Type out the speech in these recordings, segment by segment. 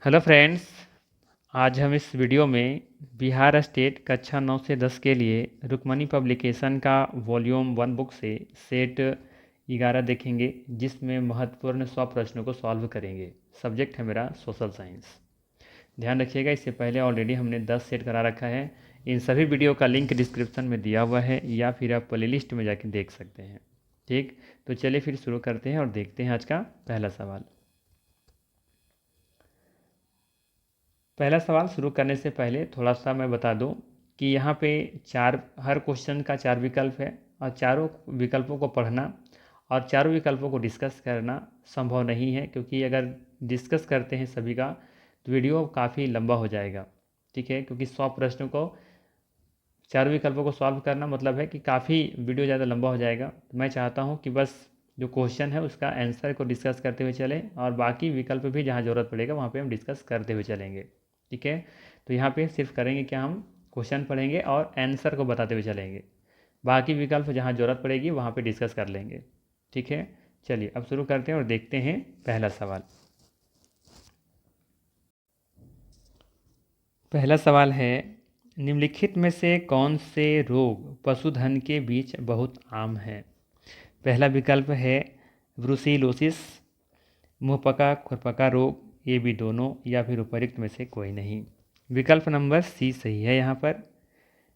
Hello friends. आज हम इस वीडियो में बिहार स्टेट कक्षा 9 से 10 के लिए रुक्मणी पब्लिकेशन का वॉल्यूम 1 बुक से सेट 11 देखेंगे, जिसमें महत्वपूर्ण 100 प्रश्नों को सॉल्व करेंगे। सब्जेक्ट है मेरा सोशल साइंस। ध्यान रखिएगा, इससे पहले ऑलरेडी हमने 10 सेट करा रखा है। इन सभी वीडियो का लिंक डिस्क्रिप्शन में दिया हुआ है या फिर आप प्लेलिस्ट में जाके देख सकते हैं। ठीक, तो चलिए फिर शुरू करते हैं और देखते हैं आज का पहला सवाल। पहला सवाल शुरू करने से पहले थोड़ा सा मैं बता दूं कि यहाँ पे हर क्वेश्चन का 4 विकल्प है और चारों विकल्पों को पढ़ना और चारों विकल्पों को डिस्कस करना संभव नहीं है, क्योंकि अगर डिस्कस करते हैं सभी का तो वीडियो काफ़ी लंबा हो जाएगा। ठीक है, क्योंकि 100 प्रश्नों को चारों विकल्पों को सॉल्व करना मतलब है कि काफ़ी वीडियो ज़्यादा लंबा हो जाएगा। तो मैं चाहता हूँ कि बस जो क्वेश्चन है उसका आंसर को डिस्कस करते हुए चलें और बाकी विकल्प भी जहाँ ज़रूरत पड़ेगा वहाँ पे हम डिस्कस करते हुए चलेंगे। ठीक है, तो यहाँ पे सिर्फ करेंगे क्या, हम क्वेश्चन पढ़ेंगे और आंसर को बताते हुए चलेंगे। बाकी विकल्प जहाँ ज़रूरत पड़ेगी वहाँ पे डिस्कस कर लेंगे। ठीक है, चलिए अब शुरू करते हैं और देखते हैं पहला सवाल। पहला सवाल है, निम्नलिखित में से कौन से रोग पशुधन के बीच बहुत आम है। पहला विकल्प है ब्रुसिलोसिस, मुंहपका खुरपका रोग, ये भी दोनों या फिर उपयुक्त में से कोई नहीं। विकल्प नंबर सी सही है। यहाँ पर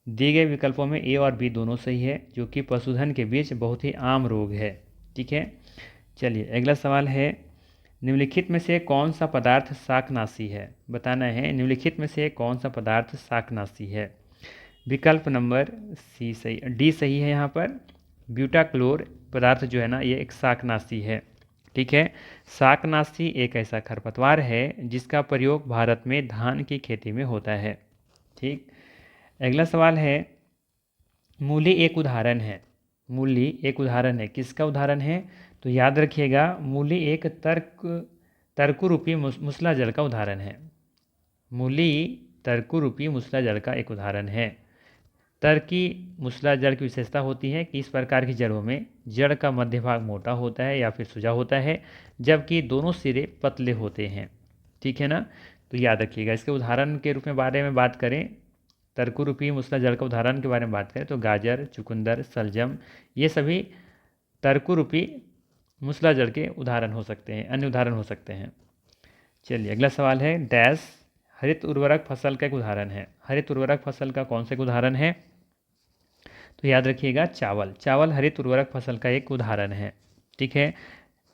दिए गए विकल्पों में ए और बी दोनों सही है, जो कि पशुधन के बीच बहुत ही आम रोग है। ठीक है, चलिए अगला सवाल है, निम्नलिखित में से कौन सा पदार्थ शाकनाशी है। बताना है निम्नलिखित में से कौन सा पदार्थ शाकनाशी है। विकल्प नंबर सी सही, डी सही है। यहाँ पर ब्यूटाक्लोर पदार्थ जो है ना, ये एक शाकनाशी है। ठीक है, शाकनाशी एक ऐसा खरपतवार है जिसका प्रयोग भारत में धान की खेती में होता है। ठीक, अगला सवाल है, मूली एक उदाहरण है। मूली एक उदाहरण है, किसका उदाहरण है? तो याद रखिएगा, मूली एक तर्करूपी मूसला जल का उदाहरण है। मूली तर्करूपी मूसला जल का एक उदाहरण है। तर्की मूसला जल की विशेषता होती है कि इस प्रकार की जड़ों में जड़ का मध्य भाग मोटा होता है या फिर सूजा होता है, जबकि दोनों सिरे पतले होते हैं। ठीक है ना, तो याद रखिएगा। इसके उदाहरण के रूप में बारे में बात करें, तर्करूपी मूसला जल का उदाहरण के बारे में बात करें तो गाजर, चुकंदर, सलजम, ये सभी तर्करूपी मूसला जल के उदाहरण हो सकते हैं, अन्य उदाहरण हो सकते हैं। चलिए अगला सवाल है, डैश हरित उर्वरक फसल का एक उदाहरण है। हरित उर्वरक फसल का कौन सा उदाहरण है? तो याद रखिएगा, चावल। चावल हरित उर्वरक फसल का एक उदाहरण है। ठीक है,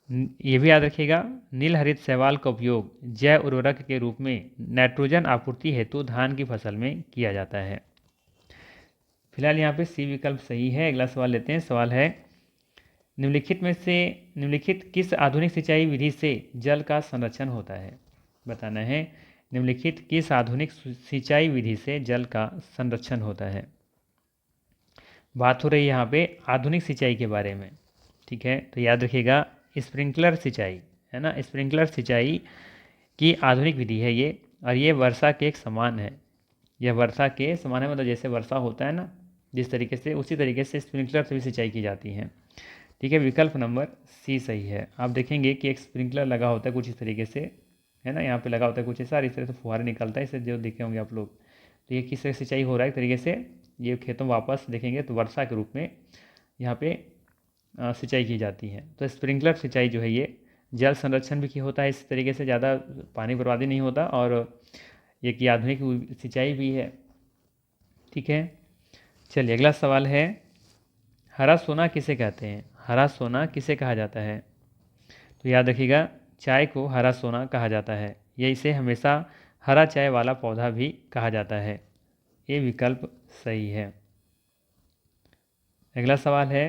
ये भी याद रखिएगा, नील हरित शैवाल का उपयोग जैव उर्वरक के रूप में नाइट्रोजन आपूर्ति हेतु धान की फसल में किया जाता है। फिलहाल यहाँ पे सी विकल्प सही है। अगला सवाल लेते हैं। सवाल है, निम्नलिखित किस आधुनिक सिंचाई विधि से जल का संरक्षण होता है। बताना है, निम्नलिखित किस आधुनिक सिंचाई विधि से जल का संरक्षण होता है। बात हो रही है यहाँ पे आधुनिक सिंचाई के बारे में। ठीक है, तो याद रखिएगा, स्प्रिंकलर सिंचाई है ना, स्प्रिंकलर सिंचाई की आधुनिक विधि है ये, और ये वर्षा के एक समान है। यह वर्षा के समान है, मतलब जैसे वर्षा होता है ना जिस तरीके से, उसी तरीके से स्प्रिंकलर से भी सिंचाई की जाती है। ठीक है, विकल्प नंबर सी सही है। आप देखेंगे कि एक स्प्रिंकलर लगा होता है कुछ इस तरीके से, है ना, यहाँ पे लगा होता है कुछ ऐसा, इस तरह से फुहारे निकलता है, इसे जो देखे होंगे आप लोग। तो ये किस तरह सिंचाई हो रहा है एक तरीके से, ये खेतों में वापस देखेंगे तो वर्षा के रूप में यहाँ पे सिंचाई की जाती है। तो स्प्रिंकलर सिंचाई जो है ये जल संरक्षण भी होता है, इस तरीके से ज़्यादा पानी बर्बादी नहीं होता, और ये कि आधुनिक सिंचाई भी है। ठीक है, चलिए अगला सवाल है, हरा सोना किसे कहते हैं। हरा सोना किसे कहा जाता है? तो याद रखिएगा, चाय को हरा सोना कहा जाता है, या इसे हमेशा हरा चाय वाला पौधा भी कहा जाता है। ये विकल्प सही है। अगला सवाल है,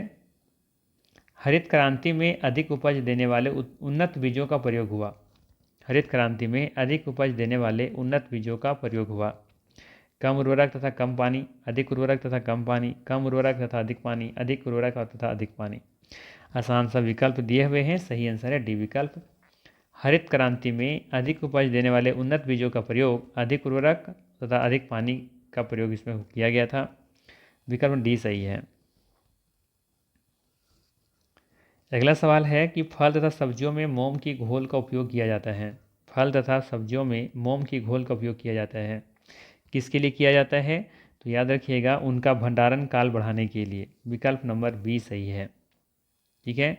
हरित क्रांति में अधिक उपज देने वाले उन्नत बीजों का प्रयोग हुआ। हरित क्रांति में अधिक उपज देने वाले उन्नत बीजों का प्रयोग हुआ। कम उर्वरक तथा कम पानी, अधिक उर्वरक तथा कम पानी, कम उर्वरक तथा अधिक पानी, अधिक उर्वरक तथा अधिक पानी। आसान सा विकल्प दिए हुए हैं, सही आंसर है डी विकल्प। हरित क्रांति में अधिक उपज देने वाले उन्नत बीजों का प्रयोग अधिक उर्वरक तथा अधिक पानी का प्रयोग इसमें किया गया था। विकल्प डी सही है। अगला सवाल है कि फल तथा सब्जियों में मोम की घोल का उपयोग किया जाता है। फल तथा सब्जियों में मोम की घोल का उपयोग किया जाता है। किसके लिए किया जाता है? तो याद रखिएगा, उनका भंडारण काल बढ़ाने के लिए। विकल्प नंबर बी सही है। ठीक है,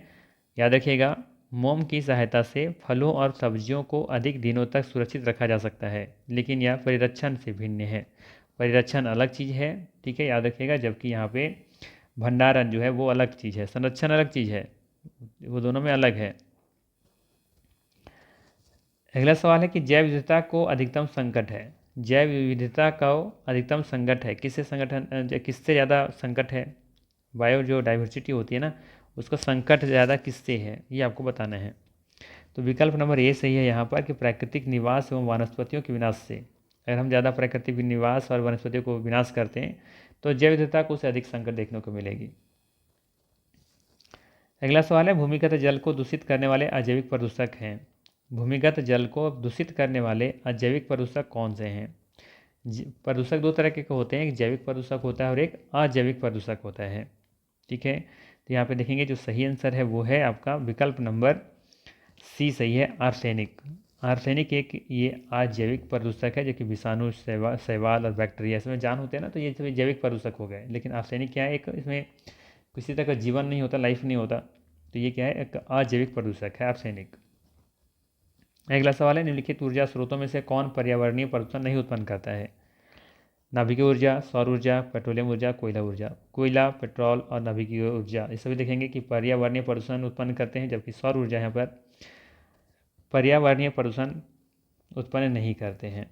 याद रखिएगा, मोम की सहायता से फलों और सब्जियों को अधिक दिनों तक सुरक्षित रखा जा सकता है, लेकिन यह परिरक्षण से भिन्न है। परिरक्षण अलग चीज़ है, ठीक है, याद रखिएगा, जबकि यहाँ पे भंडारण जो है वो अलग चीज़ है, संरक्षण अलग चीज़ है, वो दोनों में अलग है। अगला सवाल है कि जैव विविधता को अधिकतम संकट है। जैव विविधता का अधिकतम संकट है, किससे संगठन किससे ज़्यादा संकट है? बायो जो डाइवर्सिटी होती है ना, उसका संकट ज़्यादा किससे है, ये आपको बताना है। तो विकल्प नंबर ए सही है यहाँ पर कि प्राकृतिक निवास एवं वनस्पतियों के विनाश से। अगर हम ज़्यादा प्राकृतिक निवास और वनस्पतियों को विनाश करते हैं तो जैव विविधता को उससे अधिक संकट देखने को मिलेगी। अगला सवाल है, भूमिगत जल को दूषित करने वाले अजैविक प्रदूषक हैं। भूमिगत जल को दूषित करने वाले अजैविक प्रदूषक कौन से हैं? प्रदूषक दो तरह के होते हैं, एक जैविक प्रदूषक होता है और एक अजैविक प्रदूषक होता है। ठीक है, तो यहाँ पे देखेंगे जो सही आंसर है वो है आपका विकल्प नंबर सी सही है, आर्सेनिक। आर्सेनिक एक ये अजैविक प्रदूषक है, जो कि विषाणु, शैवाल और बैक्टीरिया इसमें जान होते हैं ना, तो ये सभी जैविक प्रदूषक हो गए। लेकिन आर्सेनिक क्या है, एक इसमें किसी तरह का जीवन नहीं होता, लाइफ नहीं होता, तो ये क्या है, एक अजैविक प्रदूषक है आर्सेनिक। अगला सवाल है, निम्नलिखित ऊर्जा स्रोतों में से कौन पर्यावरणीय प्रदूषण नहीं उत्पन्न करता है? नाभिकीय ऊर्जा, सौर ऊर्जा, पेट्रोलियम ऊर्जा, कोयला ऊर्जा। कोयला, पेट्रोल और नाभिकीय ऊर्जा ये सभी देखेंगे कि पर्यावरणीय प्रदूषण उत्पन्न करते हैं, जबकि सौर ऊर्जा यहाँ पर पर्यावरणीय प्रदूषण उत्पन्न नहीं करते हैं।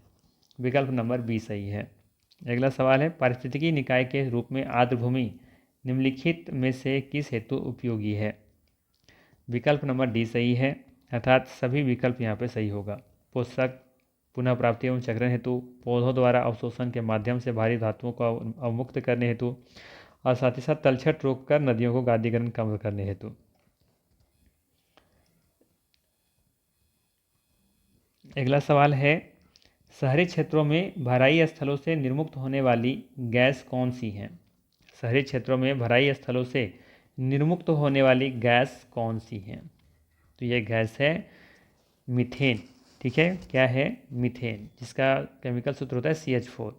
विकल्प नंबर बी सही है। अगला सवाल है, पारिस्थितिकी निकाय के रूप में आर्द्रभूमि निम्नलिखित में से किस हेतु उपयोगी है? विकल्प नंबर डी सही है, अर्थात सभी विकल्प यहाँ पे सही होगा। पोषक, पुनः प्राप्ति एवं चक्रण हेतु, पौधों द्वारा अवशोषण के माध्यम से भारी धातुओं को अवमुक्त करने हेतु, और साथ ही साथ तलछट रोककर नदियों को गादीकरण कम करने हेतु। अगला सवाल है, शहरी क्षेत्रों में भराई स्थलों से निर्मुक्त होने वाली गैस कौन सी है? शहरी क्षेत्रों में भराई स्थलों से निर्मुक्त होने वाली गैस कौन सी है? तो यह गैस है मीथेन। ठीक है, क्या है? मीथेन, जिसका केमिकल सूत्र होता है CH4।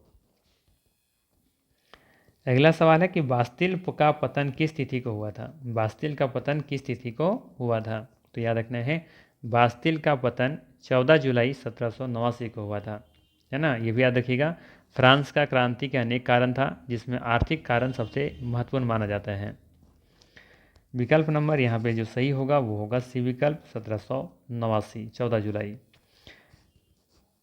अगला सवाल है कि बास्तिल का पतन किस तिथि को हुआ था? बास्तिल का पतन किस तिथि को हुआ था? तो याद रखना है, बास्तिल का पतन 14 जुलाई 1789 को हुआ था, है ना। ये भी याद रखिएगा। फ्रांस का क्रांति के अनेक कारण था, जिसमें आर्थिक कारण सबसे महत्वपूर्ण माना जाता है। विकल्प नंबर यहाँ पे जो सही होगा वो होगा सी विकल्प, 1789, 14 जुलाई।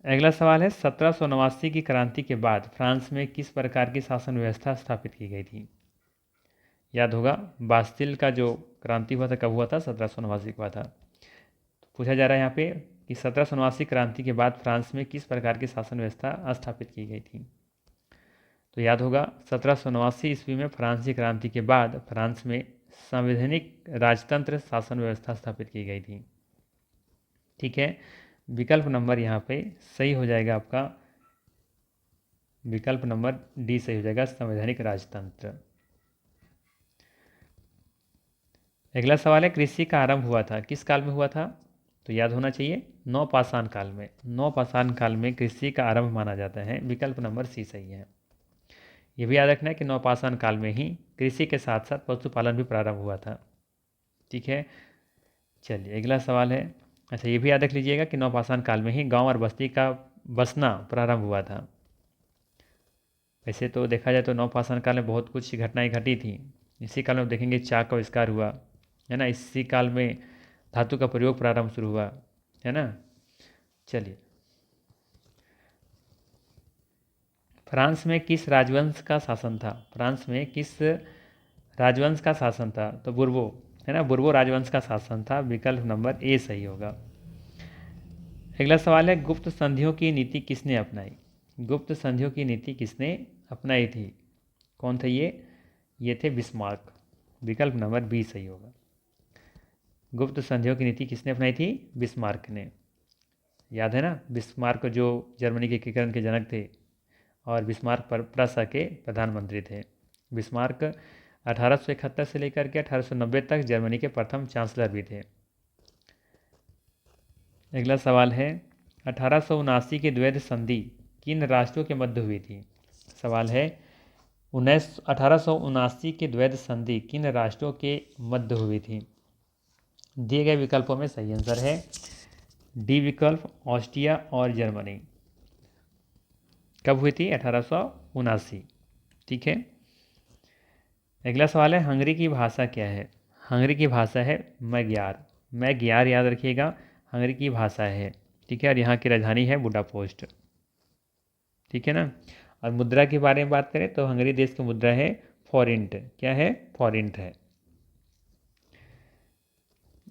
अगला सवाल है, 1789 की क्रांति के बाद फ्रांस में किस प्रकार की शासन व्यवस्था स्थापित की गई थी? याद होगा, बास्तिल का जो क्रांति हुआ था कब हुआ था? 1789 को हुआ था। तो पूछा जा रहा है यहाँ पे कि 1789 क्रांति के बाद फ्रांस में किस प्रकार की शासन व्यवस्था स्थापित की गई थी? तो याद होगा, 1789 ईस्वी में फ्रांसीसी क्रांति के बाद फ्रांस में संवैधानिक राजतंत्र शासन व्यवस्था स्थापित की गई थी। ठीक है, विकल्प नंबर यहाँ पे सही हो जाएगा आपका, विकल्प नंबर डी सही हो जाएगा, संवैधानिक राजतंत्र। अगला सवाल है, कृषि का आरंभ हुआ था किस काल में हुआ था? तो याद होना चाहिए, नवपाषाण काल में। नवपाषाण काल में कृषि का आरंभ माना जाता है। विकल्प नंबर सी सही है। ये भी याद रखना है कि नवपाषाण काल में ही कृषि के साथ साथ पशुपालन भी प्रारंभ हुआ था। ठीक है, चलिए अगला सवाल है, अच्छा ये भी याद रख लीजिएगा कि नवपाषाण काल में ही गांव और बस्ती का बसना प्रारंभ हुआ था। वैसे तो देखा जाए तो नवपाषाण काल में बहुत कुछ घटनाएं घटी थी। इसी काल में देखेंगे चाक का आविष्कार हुआ, है ना। इसी काल में धातु का प्रयोग प्रारंभ शुरू हुआ, है ना। चलिए, फ्रांस में किस राजवंश का शासन था? फ्रांस में किस राजवंश का शासन था? तो बुर्बो, है ना, बुर्बो राजवंश का शासन था। विकल्प नंबर ए सही होगा। अगला सवाल है, गुप्त संधियों की नीति किसने अपनाई? गुप्त संधियों की नीति किसने अपनाई थी? कौन थे ये थे बिस्मार्क। विकल्प नंबर बी सही होगा। गुप्त संधियों की नीति किसने अपनाई थी? बिस्मार्क ने। याद है ना, बिस्मार्क जो जर्मनी के एकीकरण के जनक थे और बिस्मार्क प्रशा के प्रधानमंत्री थे। बिस्मार्क 1871 से लेकर के 1890 तक जर्मनी के प्रथम चांसलर भी थे। अगला सवाल है, 1879 की द्वैध संधि किन राष्ट्रों के मध्य हुई थी? सवाल है 1879 की द्वैध संधि किन राष्ट्रों के मध्य हुई थी? दिए गए विकल्पों में सही आंसर है डी विकल्प, ऑस्ट्रिया और जर्मनी। कब हुई थी? 1879। ठीक है। अगला सवाल है हंगरी की भाषा क्या है? हंगरी की भाषा है मैग्यार। मैग्यार याद रखिएगा, हंगरी की भाषा है। ठीक है, और यहाँ की राजधानी है बुडापेस्ट। ठीक है ना। और मुद्रा के बारे में बात करें तो हंगरी देश की मुद्रा है फॉरिंट। क्या है? फॉरिंट है।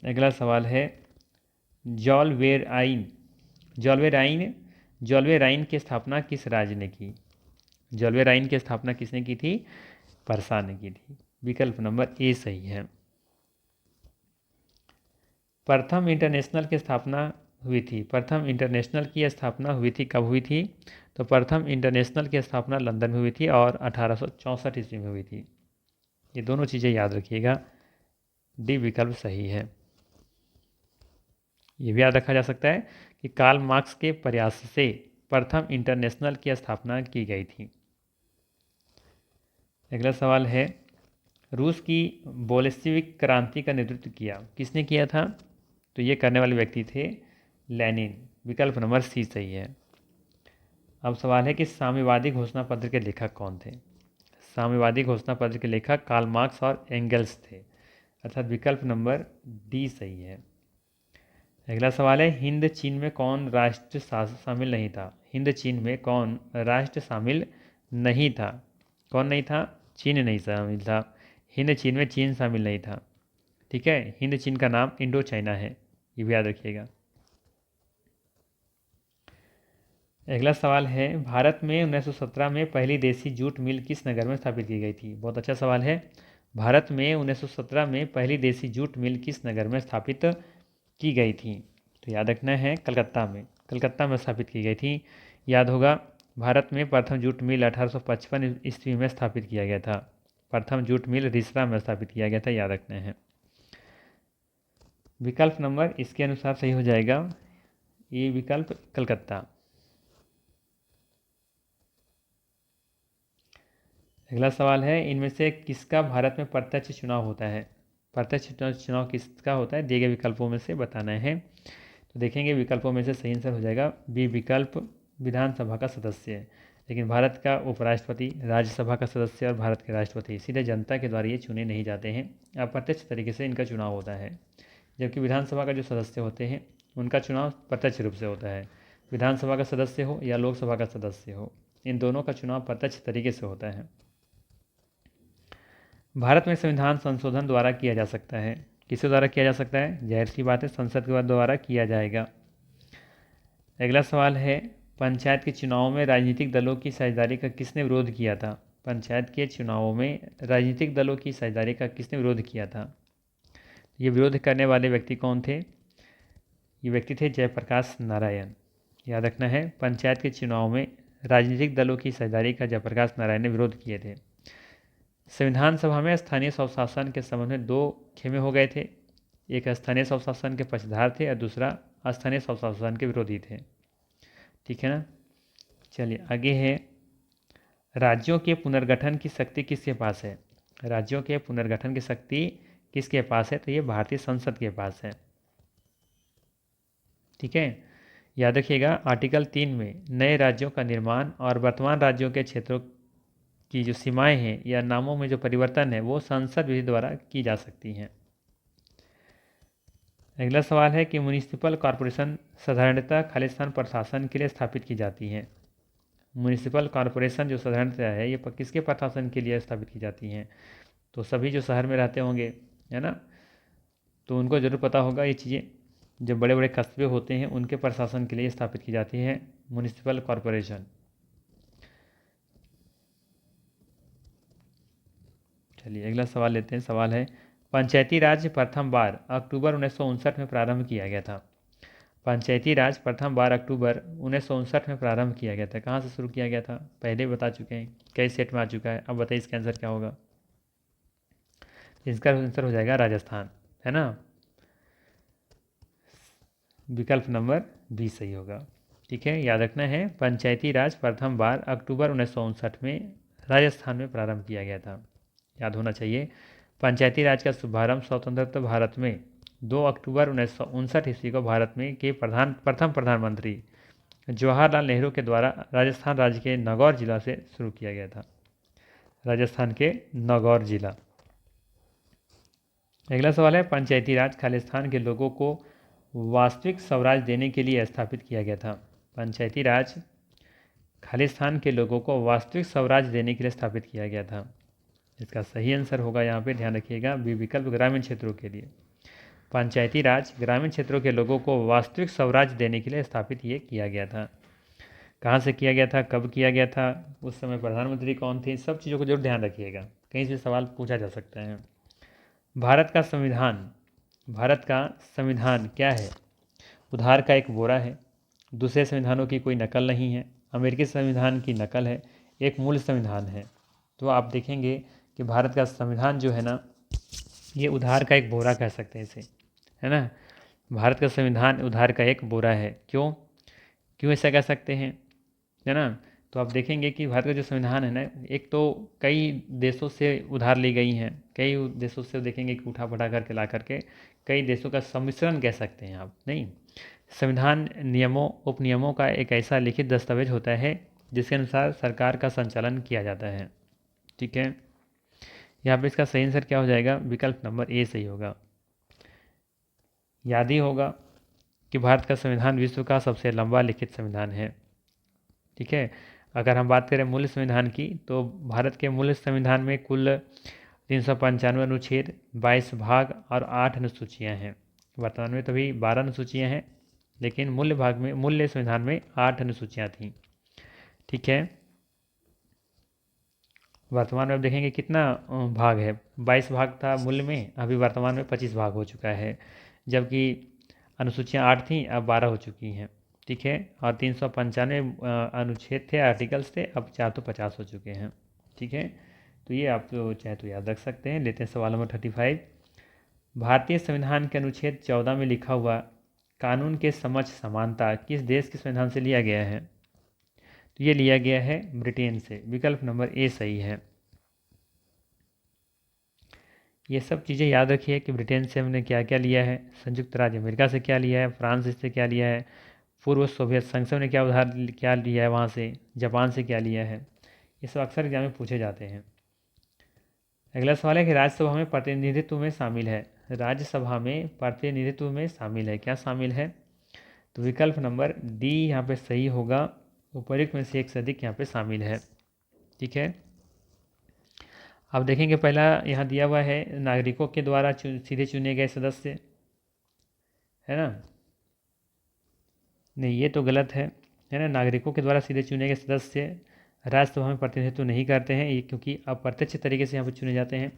अगला सवाल है जॉलवेराइन जॉलवेराइन जॉलवेराइन की स्थापना किस राज्य ने की? जॉलवेराइन की स्थापना किसने की थी? परसा ने की थी। विकल्प नंबर ए सही है। प्रथम इंटरनेशनल की स्थापना हुई थी। प्रथम इंटरनेशनल की स्थापना हुई थी, कब हुई थी? तो प्रथम इंटरनेशनल की स्थापना लंदन में हुई थी और 1864 ईस्वी में हुई थी। ये दोनों चीज़ें याद रखिएगा। डी विकल्प सही है। ये भी याद रखा जा सकता है कि कार्ल मार्क्स के प्रयास से प्रथम इंटरनेशनल की स्थापना की गई थी। अगला सवाल है रूस की बोल्शेविक क्रांति का नेतृत्व किया किसने किया था? तो ये करने वाले व्यक्ति थे लेनिन। विकल्प नंबर सी सही है। अब सवाल है कि साम्यवादी घोषणा पत्र के लेखक कौन थे? साम्यवादी घोषणा पत्र के लेखक कार्ल मार्क्स और एंगल्स थे, अर्थात विकल्प नंबर डी सही है। अगला सवाल है हिंद चीन में कौन राष्ट्र शामिल नहीं था? हिंद चीन में कौन राष्ट्र शामिल नहीं था? कौन नहीं था? चीन नहीं शामिल था। हिंद चीन में चीन शामिल नहीं था। ठीक है, हिंद चीन का नाम इंडो चाइना है, ये भी याद रखिएगा। अगला सवाल है भारत में 1917 में पहली देसी जूट मिल किस नगर में स्थापित की गई थी? बहुत अच्छा सवाल है। भारत में 1917 में पहली देसी जूट मिल किस नगर में स्थापित की गई थी? तो याद रखना है कलकत्ता में। कलकत्ता में स्थापित की गई थी। याद होगा भारत में प्रथम जूट मिल 1855 ईस्वी में स्थापित किया गया था। प्रथम जूट मिल रिसरा में स्थापित किया गया था, याद रखना है। विकल्प नंबर इसके अनुसार सही हो जाएगा ये विकल्प कलकत्ता। अगला सवाल है इनमें से किसका भारत में प्रत्यक्ष चुनाव होता है? प्रत्यक्ष चुनाव किसका होता है? दिए गए विकल्पों में से बताना है। तो देखेंगे विकल्पों में से सही आंसर हो जाएगा बी विकल्प, विधानसभा का सदस्य। लेकिन भारत का उपराष्ट्रपति, राज्यसभा का सदस्य और भारत के राष्ट्रपति सीधे जनता के द्वारा ये चुने नहीं जाते हैं, अप्रत्यक्ष तरीके से इनका चुनाव होता है। जबकि विधानसभा का जो सदस्य होते हैं उनका चुनाव प्रत्यक्ष रूप से होता है। विधानसभा का सदस्य हो या लोकसभा का सदस्य हो, इन दोनों का चुनाव प्रत्यक्ष तरीके से होता है। भारत में संविधान संशोधन द्वारा किया जा सकता है। किसके द्वारा किया जा सकता है? जाहिर सी बात है संसद के द्वारा किया जाएगा। अगला सवाल है पंचायत के चुनावों में राजनीतिक दलों की साझेदारी का किसने विरोध किया था? पंचायत के चुनावों में राजनीतिक दलों की साझेदारी का किसने विरोध किया था? ये विरोध करने वाले व्यक्ति कौन थे? ये व्यक्ति थे जयप्रकाश नारायण। याद रखना है पंचायत के चुनाव में राजनीतिक दलों की साझेदारी का जयप्रकाश नारायण ने विरोध किए थे। संविधान सभा में स्थानीय स्वशासन के संबंध में दो खेमे हो गए थे। एक स्थानीय स्वशासन के पक्षधार थे और दूसरा स्थानीय स्वशासन के विरोधी थे। ठीक है ना। चलिए आगे है राज्यों के पुनर्गठन की शक्ति किसके पास है? राज्यों के पुनर्गठन की शक्ति किसके पास है? तो ये भारतीय संसद के पास है। ठीक है, याद रखिएगा आर्टिकल 3 में नए राज्यों का निर्माण और वर्तमान राज्यों के क्षेत्रों की जो सीमाएं हैं या नामों में जो परिवर्तन है वो संसद विधि द्वारा की जा सकती हैं। अगला सवाल है कि म्युनिसिपल कॉरपोरेशन साधारणतः खालिस्तान प्रशासन के लिए स्थापित की जाती हैं। म्युनिसिपल कॉरपोरेशन जो साधारणतः है ये किसके प्रशासन के लिए स्थापित की जाती हैं? तो सभी जो शहर में रहते होंगे, है ना, तो उनको ज़रूर पता होगा ये चीज़ें। जो बड़े बड़े कस्बे होते हैं उनके प्रशासन के लिए स्थापित की जाती है म्युनिसिपल कॉरपोरेशन। चलिए अगला सवाल लेते हैं। सवाल है पंचायती राज प्रथम बार अक्टूबर 1959 में प्रारंभ किया गया था। पंचायती राज प्रथम बार अक्टूबर 1959 में प्रारंभ किया गया था। कहाँ से शुरू किया गया था? पहले बता चुके हैं, कई सेट में आ चुका है। अब बताइए इसका आंसर क्या होगा? इसका आंसर हो जाएगा राजस्थान, है ना। विकल्प नंबर बी सही होगा। ठीक है, याद रखना है। पंचायती राज प्रथम बार अक्टूबर 1959 में राजस्थान में प्रारंभ किया गया था, याद होना चाहिए। पंचायती राज का शुभारंभ स्वतंत्रता भारत में 2 अक्टूबर 1959 ईस्वी को भारत में के प्रथम प्रधानमंत्री जवाहरलाल नेहरू के द्वारा राजस्थान राज्य के नागौर जिला से शुरू किया गया था। राजस्थान के नागौर जिला। अगला सवाल है, पंचायती राज खालिस्तान के लोगों को वास्तविक स्वराज देने के लिए स्थापित किया गया था। पंचायती राज खालिस्तान के लोगों को वास्तविक स्वराज देने के लिए स्थापित किया गया था। इसका सही आंसर होगा यहाँ पे, ध्यान रखिएगा, बी विकल्प ग्रामीण क्षेत्रों के लिए। पंचायती राज ग्रामीण क्षेत्रों के लोगों को वास्तविक स्वराज देने के लिए स्थापित ये किया गया था। कहाँ से किया गया था, कब किया गया था, उस समय प्रधानमंत्री कौन थे, सब चीज़ों को जरूर ध्यान रखिएगा, कहीं से सवाल पूछा जा सकता है। भारत का संविधान क्या है? उधार का एक बोरा है, दूसरे संविधानों की कोई नकल नहीं है, अमेरिकी संविधान की नकल है, एक मूल संविधान है। तो आप देखेंगे कि भारत का संविधान जो है ना, ये उधार का एक बोरा कह सकते हैं इसे, है ना। भारत का संविधान उधार का एक बोरा है। क्यों ऐसा कह सकते हैं, है ना। तो आप देखेंगे कि भारत का जो संविधान है ना, एक तो कई देशों से उधार ली गई हैं, कई देशों से देखेंगे कि उठा पठा करके ला करके कई देशों का सम्मिश्रण कह सकते हैं आप, नहीं। संविधान नियमों उपनियमों का एक ऐसा लिखित दस्तावेज होता है जिसके अनुसार सरकार का संचालन किया जाता है। ठीक है, यहाँ पे इसका सही आंसर क्या हो जाएगा, विकल्प नंबर ए सही होगा। याद ही होगा कि भारत का संविधान विश्व का सबसे लंबा लिखित संविधान है। ठीक है, अगर हम बात करें मूल संविधान की, तो भारत के मूल संविधान में कुल 395 अनुच्छेद, 22 भाग और 8 अनुसूचियाँ हैं। वर्तमान में तो भी 12 अनुसूचियाँ हैं, लेकिन मूल्य संविधान में 8 अनुसूचियाँ थीं। ठीक है, वर्तमान में अब देखेंगे कितना भाग है, 22 भाग था मूल्य में, अभी वर्तमान में 25 भाग हो चुका है, जबकि अनुसूचियाँ 8 थीं, अब 12 हो चुकी हैं। ठीक है, और 395 अनुच्छेद थे, आर्टिकल्स थे, अब 450 हो चुके हैं। ठीक है, तो ये आप तो चाहे तो याद रख सकते हैं। लेते हैं सवाल नंबर 35। भारतीय संविधान के अनुच्छेद 14 में लिखा हुआ कानून के समक्ष समानता किस देश के संविधान से लिया गया है? तो ये लिया गया है ब्रिटेन से, विकल्प नंबर ए सही है। ये सब चीज़ें याद रखिए कि ब्रिटेन से हमने क्या क्या लिया है, संयुक्त राज्य अमेरिका से क्या लिया है, फ्रांस से क्या लिया है, पूर्व सोवियत संघ से हमने क्या लिया है, वहाँ से जापान से क्या लिया है। ये सब अक्सर एग्जाम में पूछे जाते हैं। अगला सवाल है कि राज्यसभा में प्रतिनिधित्व में शामिल है। राज्यसभा में प्रतिनिधित्व में शामिल है, क्या शामिल है? तो विकल्प नंबर डी यहाँ पे सही होगा, उपयुक्त में से एक से अधिक यहाँ पे शामिल है। ठीक है, अब देखेंगे पहला यहाँ दिया हुआ है नागरिकों के द्वारा सीधे चुने गए सदस्य, है ना। नहीं, ये तो गलत है ना। नागरिकों के द्वारा सीधे चुने गए सदस्य राज्यसभा में प्रतिनिधित्व नहीं करते हैं, ये क्योंकि अप्रत्यक्ष तरीके से यहाँ पर चुने जाते हैं।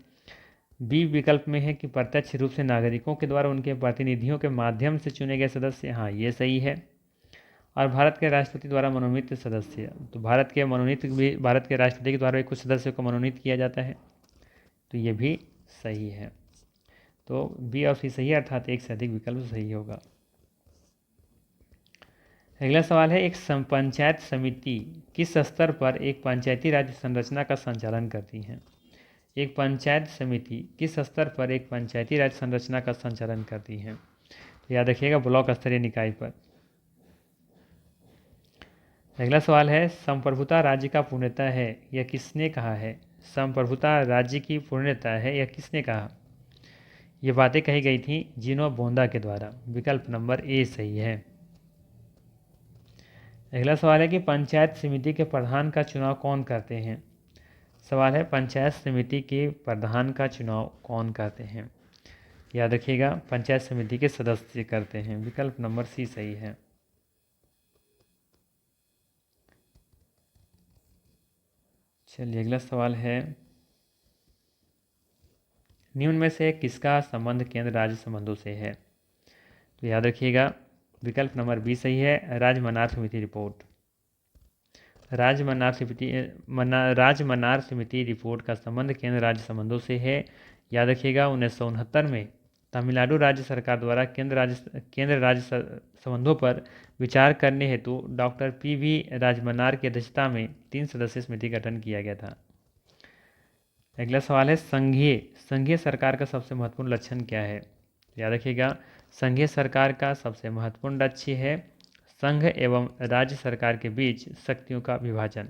बी विकल्प में है कि प्रत्यक्ष रूप से नागरिकों के द्वारा उनके प्रतिनिधियों के माध्यम से चुने गए सदस्य, हाँ ये सही है। और भारत के राष्ट्रपति द्वारा मनोनीत सदस्य, तो भारत के राष्ट्रपति के द्वारा भी कुछ सदस्यों को मनोनीत किया जाता है, तो ये भी सही है। तो बी और सी सही है, अर्थात एक से अधिक विकल्प सही होगा। अगला सवाल है, एक पंचायत समिति किस स्तर पर एक पंचायती राज संरचना का संचालन करती है? एक पंचायत समिति किस स्तर पर एक पंचायती राज संरचना का संचालन करती है? तो याद रखिएगा, ब्लॉक स्तरीय निकाय पर। अगला सवाल है, संप्रभुता राज्य का पूर्णता है, यह किसने कहा है? संप्रभुता राज्य की पूर्णता है, यह किसने कहा? ये बातें कही गई थी जिनो बोंदा के द्वारा, विकल्प नंबर ए सही है। अगला सवाल है कि पंचायत समिति के प्रधान का चुनाव कौन करते हैं? सवाल है, पंचायत समिति के प्रधान का चुनाव कौन करते हैं? याद रखिएगा, पंचायत समिति के सदस्य करते हैं, विकल्प नंबर सी सही है। चलिए अगला सवाल है, निम्न में से किसका संबंध केंद्र राज्य संबंधों से है? तो याद रखिएगा, विकल्प नंबर बी सही है, राज्य मन्नार समिति रिपोर्ट। राज्य मन्नार समिति रिपोर्ट का संबंध केंद्र राज्य संबंधों से है। याद रखिएगा, 1969 में तमिलनाडु राज्य सरकार द्वारा केंद्र राज्य संबंधों पर विचार करने हेतु डॉक्टर पी.वी. राजमन्नार की अध्यक्षता में 3 सदस्यीय समिति का गठन किया गया था। अगला सवाल है संघीय सरकार का सबसे महत्वपूर्ण लक्षण क्या है? याद रखिएगा, संघीय सरकार का सबसे महत्वपूर्ण लक्ष्य है संघ एवं राज्य सरकार के बीच शक्तियों का विभाजन।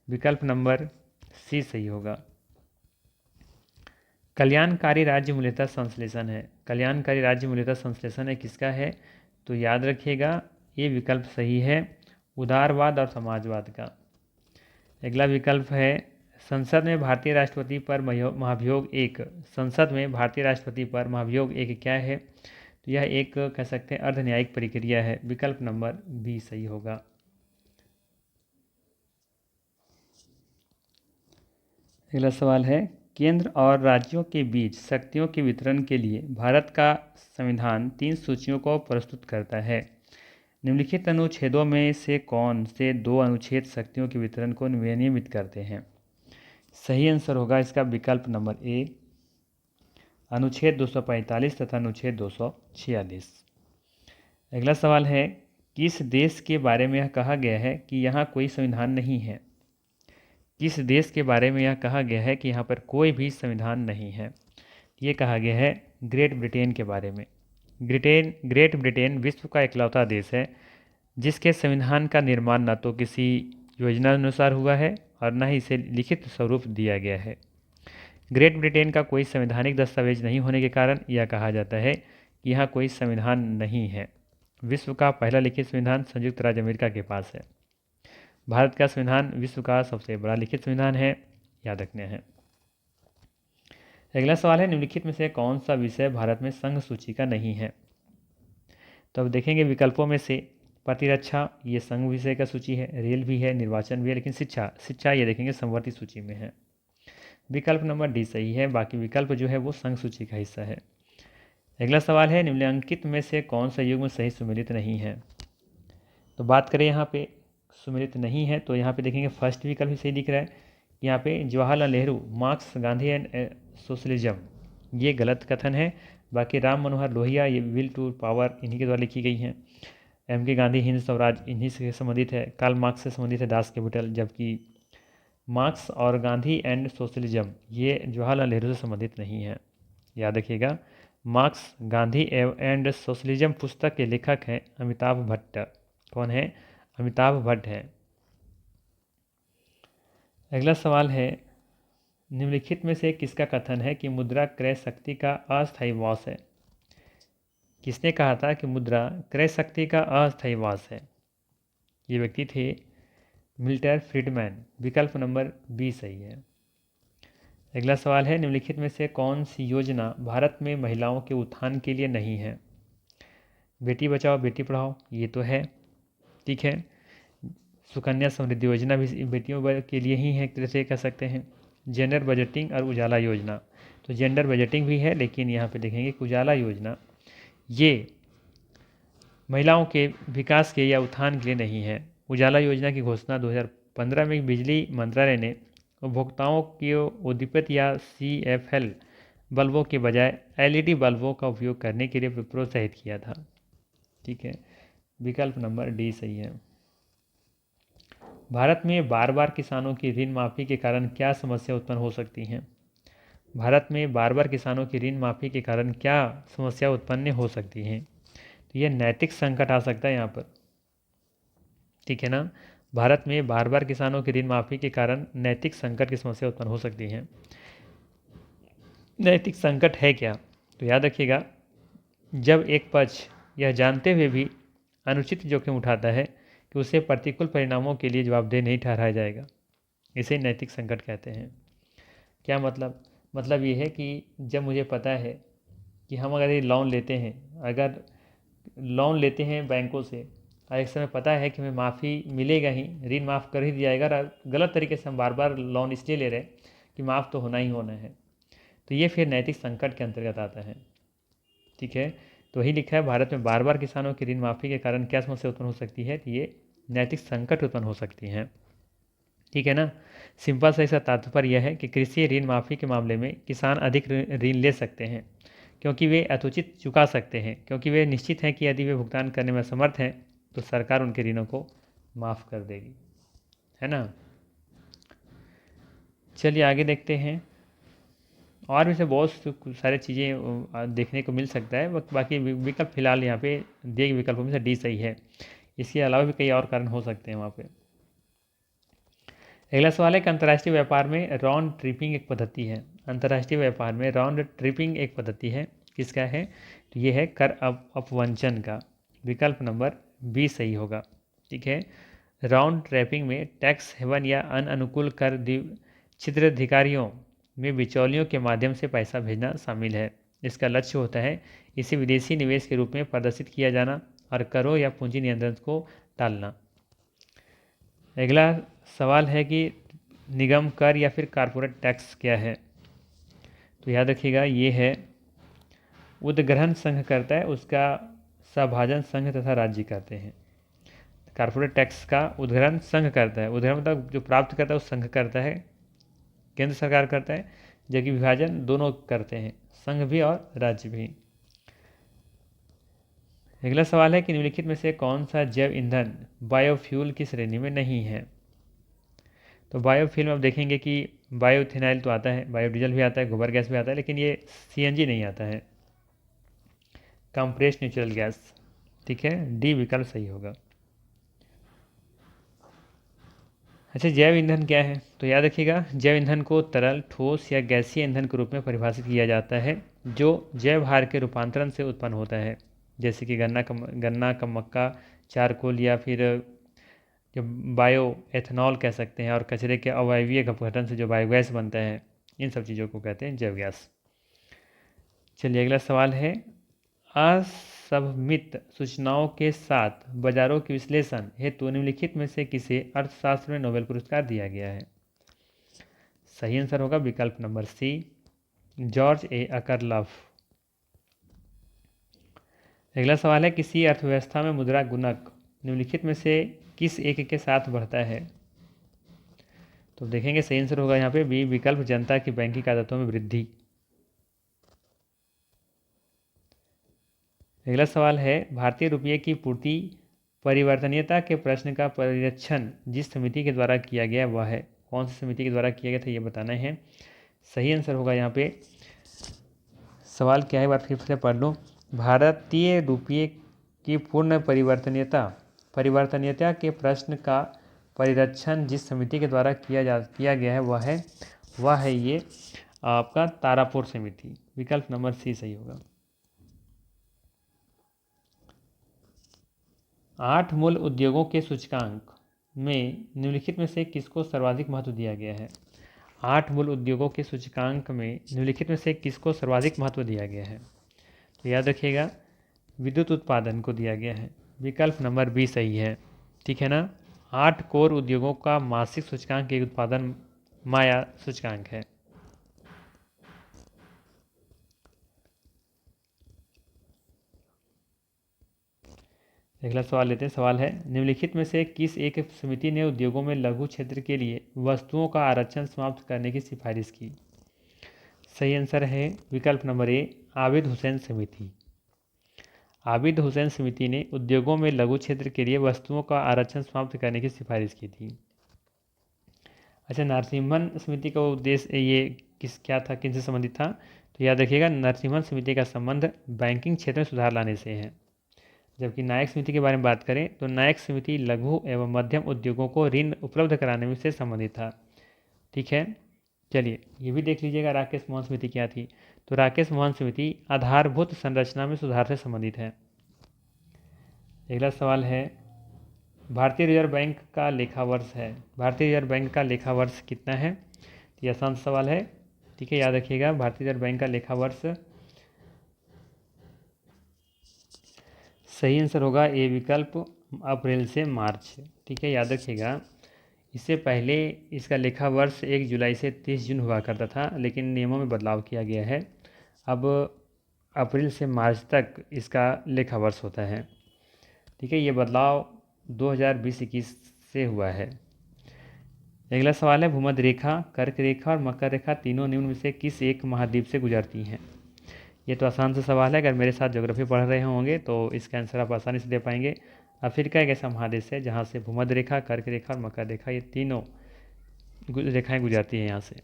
विकल्प नंबर सी सही होगा। कल्याणकारी राज्य मूल्यता संश्लेषण है। कल्याणकारी राज्य मूल्यता संश्लेषण है किसका है? तो याद रखिएगा ये विकल्प सही है उदारवाद और समाजवाद का। अगला विकल्प है संसद में भारतीय राष्ट्रपति पर महाभियोग एक। संसद में भारतीय राष्ट्रपति पर महाभियोग एक क्या है? तो यह एक कह सकते हैं अर्ध न्यायिक प्रक्रिया है। विकल्प नंबर बी सही होगा। अगला सवाल है केंद्र और राज्यों के बीच शक्तियों के वितरण के लिए भारत का संविधान 3 सूचियों को प्रस्तुत करता है। निम्नलिखित अनुच्छेदों में से कौन से 2 अनुच्छेद शक्तियों के वितरण को विनियमित करते हैं? सही आंसर होगा इसका विकल्प नंबर ए, अनुच्छेद 245 तथा अनुच्छेद 246। अगला सवाल है किस देश के बारे में यह कहा गया है कि यहाँ कोई संविधान नहीं है? किस देश के बारे में यह कहा गया है कि यहाँ पर कोई भी संविधान नहीं है? ये कहा गया है ग्रेट ब्रिटेन के बारे में। ग्रेट ब्रिटेन विश्व का इकलौता देश है जिसके संविधान का निर्माण न तो किसी योजना अनुसार हुआ है और न ही इसे लिखित स्वरूप दिया गया है। ग्रेट ब्रिटेन का कोई संवैधानिक दस्तावेज नहीं होने के कारण यह कहा जाता है कि यहाँ कोई संविधान नहीं है। विश्व का पहला लिखित संविधान संयुक्त राज्य अमेरिका के पास है। भारत का संविधान विश्व का सबसे बड़ा लिखित संविधान है, याद रखना है। अगला सवाल है निम्नलिखित में से कौन सा विषय भारत में संघ सूची का नहीं है? तो अब देखेंगे विकल्पों में से प्रतिरक्षा ये संघ विषय का सूची है, रेल भी है, निर्वाचन भी है, लेकिन शिक्षा ये देखेंगे समवर्ती सूची में है। विकल्प नंबर डी सही है, बाकी विकल्प जो है वो संघ सूची का हिस्सा है। अगला सवाल है निम्नलिखित में से कौन सा युग्म सही सुमेलित नहीं है? तो बात करें यहाँ पे सुमेलित नहीं है तो यहाँ पे देखेंगे फर्स्ट विकल्प ही सही दिख रहा है। यहाँ पे Jawaharlal Nehru marks Gandhi and socialism ये गलत कथन है। बाकी राम मनोहर लोहिया ये विल टू पावर इन्हीं के द्वारा लिखी गई हैं। एम.के. गांधी हिंद स्वराज इन्हीं से संबंधित है। कार्ल मार्क्स से संबंधित है दास कैपिटल, जबकि मार्क्स और गांधी एंड सोशलिज्म ये जवाहरलाल नेहरू से संबंधित नहीं है, याद रखिएगा। मार्क्स गांधी एंड सोशलिज्म पुस्तक के लेखक हैं अमिताभ भट्ट। कौन है? अमिताभ भट्ट है। अगला सवाल है निम्नलिखित में से किसका कथन है कि मुद्रा क्रय शक्ति का अस्थायी वास है? किसने कहा था कि मुद्रा क्रय शक्ति का अस्थायी वास है? ये व्यक्ति थे मिल्टन फ्रीडमैन। विकल्प नंबर बी सही है। अगला सवाल है निम्नलिखित में से कौन सी योजना भारत में महिलाओं के उत्थान के लिए नहीं है? बेटी बचाओ बेटी पढ़ाओ ये तो है, ठीक है। सुकन्या समृद्धि योजना भी बेटियों के लिए ही है, एक तरह से कह सकते हैं। जेंडर बजटिंग और उजाला योजना, तो जेंडर बजटिंग भी है लेकिन यहाँ पे देखेंगे कि उजाला योजना ये महिलाओं के विकास के या उत्थान के लिए नहीं है। उजाला योजना की घोषणा 2015 में बिजली मंत्रालय ने उपभोक्ताओं को उद्दीपित या CFL बल्बों के बजाय LED बल्बों का उपयोग करने के लिए प्रोत्साहित किया था, ठीक है। विकल्प नंबर डी सही है। भारत में बार बार किसानों की ऋण माफ़ी के कारण क्या समस्या उत्पन्न हो सकती हैं? भारत में बार बार किसानों की ऋण माफ़ी के कारण क्या समस्या उत्पन्न हो सकती हैं? तो यह नैतिक संकट आ सकता है यहाँ पर, ठीक है ना। भारत में बार बार किसानों की ऋण माफ़ी के कारण नैतिक संकट की समस्या उत्पन्न हो सकती है। नैतिक संकट है क्या? तो याद रखिएगा जब एक पक्ष यह जानते हुए भी अनुचित जोखिम उठाता है कि उसे प्रतिकूल परिणामों के लिए जवाबदेह नहीं ठहराया जाएगा, इसे नैतिक संकट कहते हैं। क्या मतलब? मतलब ये है कि जब मुझे पता है कि हम अगर ये लोन लेते हैं, अगर लोन लेते हैं बैंकों से और एक समय पता है कि हमें माफ़ी मिलेगा ही, ऋण माफ़ कर ही दिया जाएगा, गलत तरीके से हम बार बार लोन इसलिए ले रहे हैं कि माफ़ तो होना ही होना है, तो ये फिर नैतिक संकट के अंतर्गत आता है, ठीक है। तो वही लिखा है भारत में बार बार किसानों की ऋण माफ़ी के कारण क्या समस्या उत्पन्न हो सकती है? तो ये नैतिक संकट उत्पन्न हो सकती हैं, ठीक है ना। सिंपल सा इसका तात्पर्य यह है कि कृषि ऋण माफ़ी के मामले में किसान अधिक ऋण ले सकते हैं क्योंकि वे यथोचित चुका सकते हैं, क्योंकि वे निश्चित हैं कि यदि वे भुगतान करने में असमर्थ हैं तो सरकार उनके ऋणों को माफ़ कर देगी, है ना। चलिए आगे देखते हैं। और भी से बहुत सारी चीज़ें देखने को मिल सकता है, बाकी विकल्प फिलहाल यहाँ पे दिए विकल्पों में से डी सही है। इसके अलावा भी कई और कारण हो सकते हैं वहाँ पे। अगला सवाल है कि अंतर्राष्ट्रीय व्यापार में राउंड ट्रिपिंग एक पद्धति है। अंतर्राष्ट्रीय व्यापार में राउंड ट्रिपिंग एक पद्धति है, किसका है? तो ये है कर अपवंचन का। विकल्प नंबर बी सही होगा। ठीक है, राउंड ट्रैपिंग में टैक्स हेवन या अनअनुकूल कर क्षेत्राधिकारियों में बिचौलियों के माध्यम से पैसा भेजना शामिल है। इसका लक्ष्य होता है इसे विदेशी निवेश के रूप में प्रदर्शित किया जाना और करों या पूंजी नियंत्रण को टालना। अगला सवाल है कि निगम कर या फिर कारपोरेट टैक्स क्या है? तो याद रखिएगा ये है उद्ग्रहण संघ करता है, उसका सभाजन संघ तथा राज्य करते हैं। कारपोरेट टैक्स का उद्ग्रहण संघ करता है, उद्ग्रहण मतलब जो प्राप्त करता है वो संघ करता है, केंद्र सरकार करता है, जबकि विभाजन दोनों करते हैं, संघ भी और राज्य भी। अगला सवाल है कि निम्नलिखित में से कौन सा जैव ईंधन बायोफ्यूल की श्रेणी में नहीं है? तो बायोफ्यूल में आप देखेंगे कि बायोथिनाइल तो आता है, बायोडीजल भी आता है, गोबर गैस भी आता है, लेकिन ये सीएनजी नहीं आता है, कंप्रेस्ड नेचुरल गैस। ठीक है, डी विकल्प सही होगा। अच्छा, जैव ईंधन क्या है? तो याद रखिएगा जैव ईंधन को तरल, ठोस या गैसीय ईंधन के रूप में परिभाषित किया जाता है जो जैव भार के रूपांतरण से उत्पन्न होता है, जैसे कि गन्ना का मक्का, चारकोल या फिर जो बायो एथनॉल कह सकते हैं, और कचरे के अवायवीय अपघटन से जो बायोगैस बनता है, इन सब चीज़ों को कहते हैं जैव गैस। चलिए अगला सवाल है असममित सूचनाओं के साथ बाजारों के विश्लेषण हेतु निम्नलिखित में से किसे अर्थशास्त्र में नोबेल पुरस्कार दिया गया है? सही आंसर होगा विकल्प नंबर सी, जॉर्ज ए अकरलफ। अगला सवाल है किसी अर्थव्यवस्था में मुद्रा गुणक निम्नलिखित में से किस एक के साथ बढ़ता है? तो देखेंगे सही आंसर होगा यहाँ पे बी विकल्प, जनता की बैंकिंग आदतों में वृद्धि। अगला सवाल है भारतीय रुपये की पूर्ति परिवर्तनीयता के प्रश्न का परीक्षण जिस समिति के द्वारा किया गया वह है? कौन सी समिति के द्वारा किया गया था ये बताना है। सही आंसर होगा यहाँ पे, सवाल क्या है बात फिर से पढ़ लो। भारतीय रुपये की पूर्ण परिवर्तनीयता के प्रश्न का परीक्षण जिस समिति के द्वारा किया गया है वह है ये आपका तारापुर समिति। विकल्प नंबर सी सही होगा। 8 मूल उद्योगों के सूचकांक में निम्नलिखित में से किसको सर्वाधिक महत्व दिया गया है? 8 मूल उद्योगों के सूचकांक में निम्नलिखित में से किसको सर्वाधिक महत्व दिया गया है? तो याद रखिएगा विद्युत उत्पादन को दिया गया है। विकल्प नंबर बी सही है। ठीक है ना, 8 कोर उद्योगों का मासिक सूचकांक एक उत्पादन माया सूचकांक है। अगला सवाल लेते हैं। सवाल है निम्नलिखित में से किस एक समिति ने उद्योगों में लघु क्षेत्र के लिए वस्तुओं का आरक्षण समाप्त करने की सिफारिश की? सही आंसर है विकल्प नंबर ए आबिद हुसैन समिति। आबिद हुसैन समिति ने उद्योगों में लघु क्षेत्र के लिए वस्तुओं का आरक्षण समाप्त करने की सिफारिश की थी। अच्छा, नरसिम्हन समिति का उद्देश्य ये क्या था, किनसे संबंधित था? तो याद रखिएगा नरसिम्हन समिति का संबंध बैंकिंग क्षेत्र में सुधार लाने से है। जबकि नायक समिति के बारे में बात करें तो नायक समिति लघु एवं मध्यम उद्योगों को ऋण उपलब्ध कराने में से संबंधित था। ठीक है, चलिए ये भी देख लीजिएगा राकेश मोहन समिति क्या थी। तो राकेश मोहन समिति आधारभूत संरचना में सुधार से संबंधित है। अगला सवाल है भारतीय रिजर्व बैंक का लेखा वर्ष है। भारतीय रिजर्व बैंक का लेखा वर्ष कितना है? ये आसान सवाल है। ठीक है, याद रखिएगा भारतीय रिजर्व बैंक का लेखा वर्ष सही आंसर होगा ए विकल्प अप्रैल से मार्च। ठीक है, याद रखिएगा इससे पहले इसका लेखा वर्ष 1 जुलाई से 30 जून हुआ करता था, लेकिन नियमों में बदलाव किया गया है। अब अप्रैल से मार्च तक इसका लेखा वर्ष होता है। ठीक है, ये बदलाव 2020-21 से हुआ है। अगला सवाल है भूमध्य रेखा, कर्क रेखा और मकर रेखा तीनों निम्न में से किस एक महाद्वीप से गुजरती हैं? ये तो आसान सा सवाल है, अगर मेरे साथ ज्योग्राफी पढ़ रहे होंगे तो इसका आंसर आप आसानी से दे पाएंगे। अफ्रीका एक ऐसा महादेश है जहाँ से भूमध्य रेखा, कर्क रेखा और मकर रेखा, ये तीनों रेखाएं गुजरती हैं यहाँ से।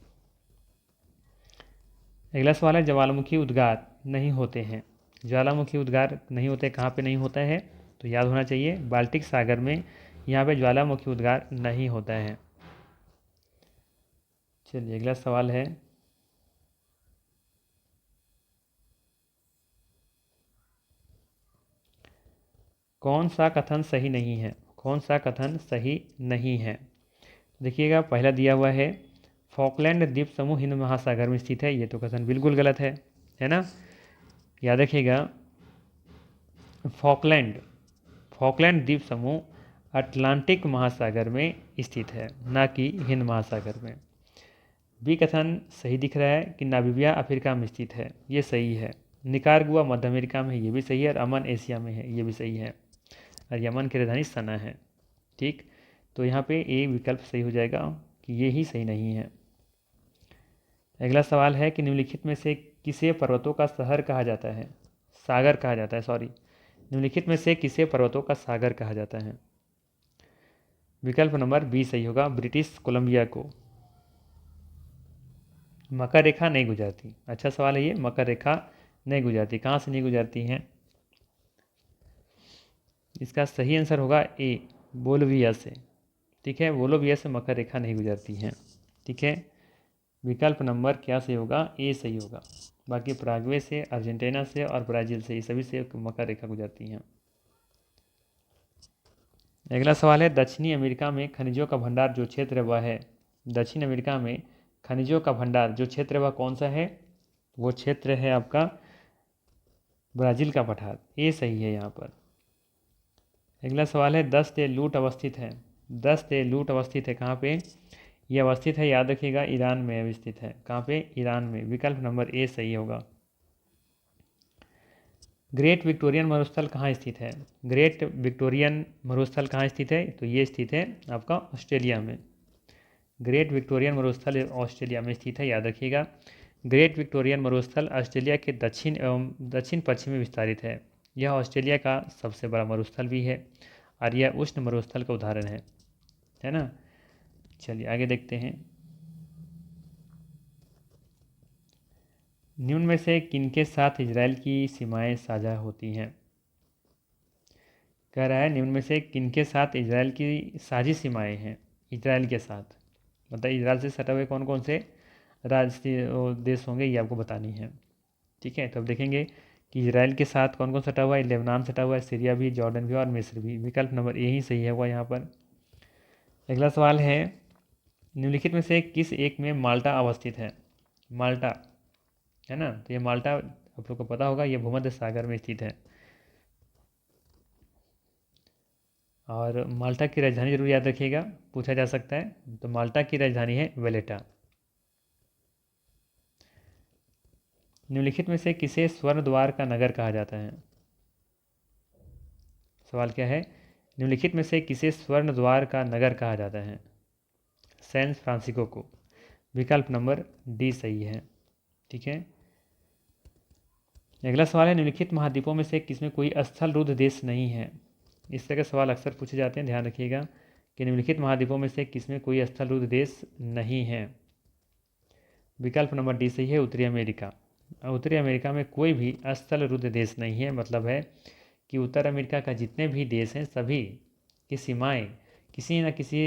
अगला सवाल है, ज्वालामुखी उद्गार नहीं होते हैं। ज्वालामुखी उद्गार नहीं होते, कहाँ पे नहीं होता है? तो याद होना चाहिए, बाल्टिक सागर में यहाँ पे ज्वालामुखी उद्गार नहीं होता है। चलिए अगला सवाल है, कौन सा कथन सही नहीं है? कौन सा कथन सही नहीं है? देखिएगा, पहला दिया हुआ है, फॉकलैंड द्वीप समूह हिंद महासागर में स्थित है। ये तो कथन बिल्कुल गलत है ना? याद रखिएगा, फॉकलैंड फॉकलैंड द्वीप समूह अटलांटिक महासागर में स्थित है, ना कि हिंद महासागर में। बी कथन सही दिख रहा है कि नामीबिया अफ्रीका में स्थित है, ये सही है। निकारागुआ मध्य अमेरिका में है, ये भी सही है। और अमन एशिया में है, ये भी सही है। और यमन की राजधानी सना है। ठीक, तो यहाँ पे ए विकल्प सही हो जाएगा कि ये ही सही नहीं है। अगला सवाल है कि निम्नलिखित में से किसे पर्वतों का शहर कहा जाता है? सागर कहा जाता है, सॉरी। निम्नलिखित में से किसे पर्वतों का सागर कहा जाता है? विकल्प नंबर बी सही होगा, ब्रिटिश कोलंबिया को। मकर रेखा नहीं गुजरती, अच्छा सवाल है ये। मकर रेखा नहीं गुजरती, कहाँ से नहीं गुजरती हैं? इसका सही आंसर होगा ए, बोलोविया से। ठीक है, बोलोविया से मकर रेखा नहीं गुजरती हैं। ठीक है, विकल्प नंबर क्या सही होगा? ए सही होगा। बाकी पराग्वे से, अर्जेंटीना से और ब्राज़ील से, ये सभी से मकर रेखा गुजरती हैं। अगला सवाल है, दक्षिणी अमेरिका में खनिजों का भंडार जो क्षेत्र है वह है। दक्षिण अमेरिका में खनिजों का भंडार जो क्षेत्र है वह कौन सा है? वो क्षेत्र है आपका ब्राज़ील का पठार, ये सही है यहाँ पर। अगला सवाल है, दस्त ए लूट अवस्थित है। दस्त ए लूट अवस्थित है कहाँ पे? ये अवस्थित है, याद रखिएगा, ईरान में अवस्थित है। कहाँ पे? ईरान में। विकल्प नंबर ए सही होगा। ग्रेट विक्टोरियन मरुस्थल कहाँ स्थित है? ग्रेट विक्टोरियन मरुस्थल कहाँ स्थित है? तो ये स्थित है आपका ऑस्ट्रेलिया में। ग्रेट विक्टोरियन मरुस्थल ऑस्ट्रेलिया में स्थित है, याद रखिएगा। ग्रेट विक्टोरियन मरुस्थल ऑस्ट्रेलिया के दक्षिण एवं दक्षिण पश्चिम में विस्तारित है। यह ऑस्ट्रेलिया का सबसे बड़ा मरुस्थल भी है और यह उष्ण मरुस्थल का उदाहरण है ना? चलिए आगे देखते हैं। निम्न में से किनके साथ इजराइल की सीमाएं साझा होती हैं? कह रहा है, निम्न में से किनके साथ इजराइल की साझी सीमाएं हैं? इजराइल के साथ मतलब इजराइल से सटे हुए कौन कौन से देश होंगे, ये आपको बतानी है। ठीक है, तो अब देखेंगे कि इजराइल के साथ कौन कौन सटा हुआ है। लेबनान सटा हुआ है, सीरिया भी, जॉर्डन भी और मिस्र भी। विकल्प नंबर ए ही सही है हुआ यहाँ पर। अगला सवाल है, निम्नलिखित में से किस एक में माल्टा अवस्थित है? माल्टा है ना, तो ये माल्टा आप लोग को पता होगा, ये भूमध्य सागर में स्थित है। और माल्टा की राजधानी जरूर याद रखिएगा, पूछा जा सकता है। तो माल्टा की राजधानी है वेलेटा। निम्नलिखित में से किसे स्वर्ण द्वार का नगर कहा जाता है? सवाल क्या है, निम्नलिखित में से किसे स्वर्ण द्वार का नगर कहा जाता है? सैन फ्रांसिस्को को। विकल्प नंबर डी सही है। ठीक है, अगला सवाल है, निम्नलिखित महाद्वीपों में से किसमें कोई स्थल रुद्ध देश नहीं है? इस तरह के सवाल अक्सर पूछे जाते हैं, ध्यान रखिएगा कि निम्नलिखित महाद्वीपों में से किसमें कोई स्थल रुद्ध देश नहीं है। विकल्प नंबर डी सही है, उत्तरी अमेरिका। उत्तरी अमेरिका में कोई भी स्थल रुद्ध देश नहीं है, मतलब है कि उत्तर अमेरिका का जितने भी देश हैं सभी की सीमाएं किसी न किसी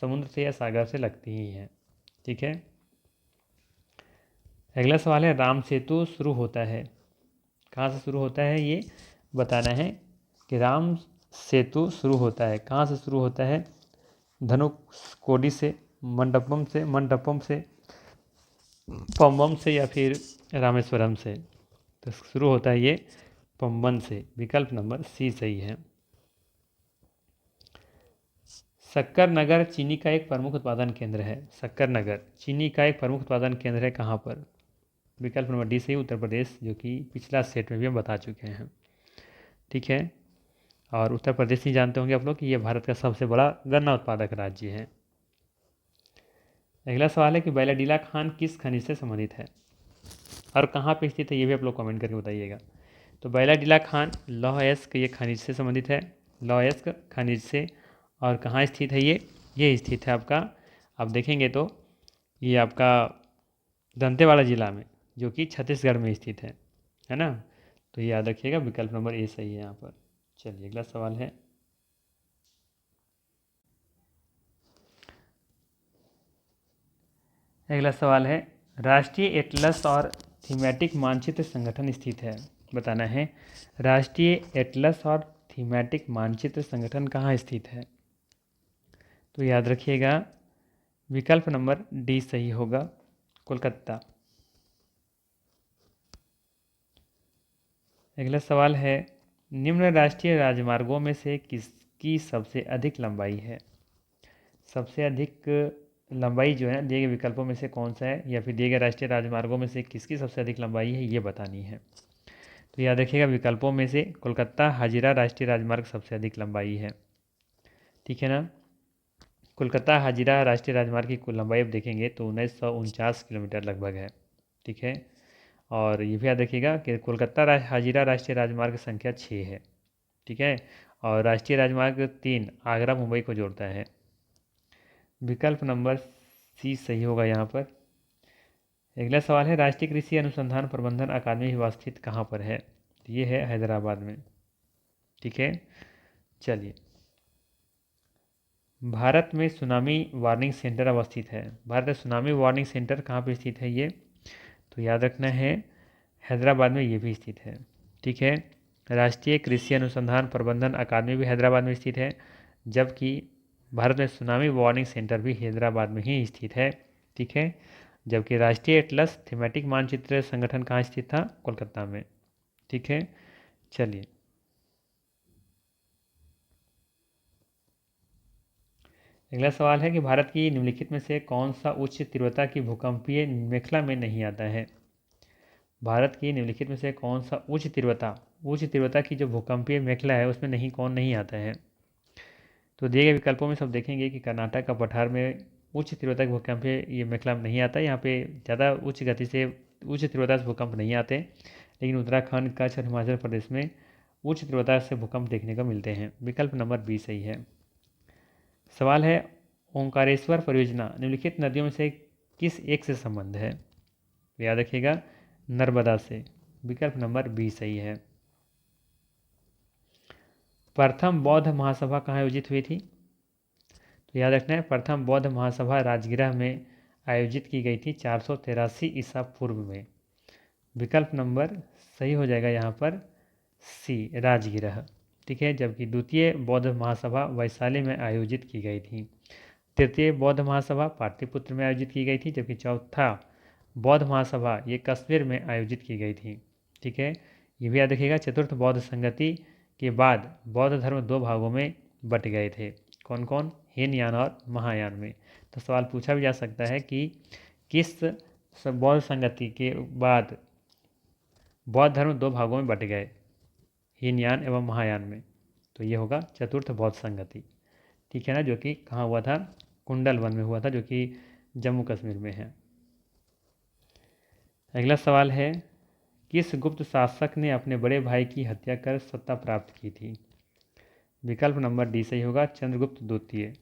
समुद्र से या सागर से लगती ही हैं। ठीक है, अगला सवाल है, राम सेतु शुरू होता है कहाँ से? शुरू होता है ये बताना है कि राम सेतु शुरू होता है कहाँ से? शुरू होता है धनुषकोडी से, मंडपम से, पम्बम से या फिर रामेश्वरम से। तो शुरू होता है ये पम्बन से। विकल्प नंबर सी सही है। शक्कर नगर चीनी का एक प्रमुख उत्पादन केंद्र है। शक्कर नगर चीनी का एक प्रमुख उत्पादन केंद्र है, कहाँ पर? विकल्प नंबर डी सही, उत्तर प्रदेश, जो कि पिछला सेट में भी हम बता चुके हैं। ठीक है, और उत्तर प्रदेश ही जानते होंगे आप लोग कि यह भारत का सबसे बड़ा गन्ना उत्पादक राज्य है। अगला सवाल है कि बैलाडीला खान किस खनिज से संबंधित है? और कहाँ पे स्थित है ये भी आप लोग कमेंट करके बताइएगा। तो बैलाडीला खान लौह अयस्क ये खनिज से संबंधित है, लौह अयस्क खनिज से। और कहाँ स्थित है ये स्थित है आपका, आप देखेंगे तो ये आपका दंतेवाड़ा जिला में, जो कि छत्तीसगढ़ में स्थित है ना। तो ये याद रखिएगा, विकल्प नंबर ए सही है यहाँ पर। चलिए अगला सवाल है, अगला सवाल है राष्ट्रीय एटलस और थीमेटिक मानचित्र संगठन स्थित है, बताना है राष्ट्रीय एटलस और थीमेटिक मानचित्र संगठन कहाँ स्थित है। तो याद रखिएगा विकल्प नंबर डी सही होगा, कोलकाता। अगला सवाल है निम्न राष्ट्रीय राजमार्गों में से किसकी सबसे अधिक लंबाई है। सबसे अधिक लंबाई जो है दिए गए विकल्पों में से कौन सा है, या फिर दिए गए राष्ट्रीय राजमार्गों में से किसकी सबसे अधिक लंबाई है ये बतानी है। तो याद रखिएगा विकल्पों में से कोलकाता हाजिरा राष्ट्रीय राजमार्ग सबसे अधिक लंबाई है, ठीक है ना। कोलकाता हाजिरा राष्ट्रीय राजमार्ग की कुल लंबाई अब देखेंगे तो 1949 किलोमीटर लगभग है, ठीक है। और ये भी याद रखिएगा कि कोलकाता हाजिरा राष्ट्रीय राजमार्ग संख्या 6 है, ठीक है। और राष्ट्रीय राजमार्ग 3 आगरा मुंबई को जोड़ता है। विकल्प नंबर सी सही होगा यहाँ पर। अगला सवाल है राष्ट्रीय कृषि अनुसंधान प्रबंधन अकादमी स्थित कहाँ पर है। ये है हैदराबाद में, ठीक है। चलिए भारत में सुनामी वार्निंग सेंटर अवस्थित है, भारत में सुनामी वार्निंग सेंटर कहाँ पर स्थित है ये, तो याद रखना है हैदराबाद में ये भी स्थित है, ठीक है। राष्ट्रीय कृषि अनुसंधान प्रबंधन अकादमी भी हैदराबाद में स्थित है, जबकि भारत में सुनामी वार्निंग सेंटर भी हैदराबाद में ही स्थित है, ठीक है। जबकि राष्ट्रीय एटलस थीमेटिक मानचित्र संगठन कहाँ स्थित था, कोलकाता में, ठीक है। चलिए अगला सवाल है कि भारत की निम्नलिखित में से कौन सा उच्च तीव्रता की भूकंपीय मेखला में नहीं आता है। भारत की निम्नलिखित में से कौन सा उच्च तीव्रता की जो भूकंपीय मेखला है उसमें कौन नहीं आता है। तो दिए गए विकल्पों में सब देखेंगे कि कर्नाटक का पठार में उच्च तीव्रता के भूकंपीय ये मेखला में नहीं आता, यहाँ पे ज़्यादा उच्च गति से उच्च तीव्रता से भूकंप नहीं आते, लेकिन उत्तराखंड कच्छ और हिमाचल प्रदेश में उच्च तीव्रता से भूकंप देखने को मिलते हैं। विकल्प नंबर बी सही है। सवाल है ओंकारेश्वर परियोजना निम्नलिखित नदियों में से किस एक से संबंध है। याद रखिएगा नर्मदा से। विकल्प नंबर बी सही है। प्रथम बौद्ध महासभा कहाँ आयोजित हुई थी। तो याद रखना है प्रथम बौद्ध महासभा राजगृह में आयोजित की गई थी 483 ईसा पूर्व में। विकल्प नंबर सही हो जाएगा यहाँ पर सी राजगृह, ठीक है। जबकि द्वितीय बौद्ध महासभा वैशाली में आयोजित की गई थी। तृतीय बौद्ध महासभा पाटलिपुत्र में आयोजित की गई थी, जबकि चौथा बौद्ध महासभा ये कश्मीर में आयोजित की गई थी, ठीक है। ये भी याद रखिएगा चतुर्थ बौद्ध संगति के बाद बौद्ध धर्म दो भागों में बट गए थे, कौन कौन, हीनयान और महायान में। तो सवाल पूछा भी जा सकता है कि किस बौद्ध संगति के बाद बौद्ध धर्म दो भागों में बट गए, हीनयान एवं महायान में। तो ये होगा चतुर्थ बौद्ध संगति, ठीक है ना, जो कि कहाँ हुआ था, कुंडल वन में हुआ था, जो कि जम्मू कश्मीर में है। अगला सवाल है किस गुप्त शासक ने अपने बड़े भाई की हत्या कर सत्ता प्राप्त की थी। विकल्प नंबर डी सही होगा चंद्रगुप्त द्वितीय।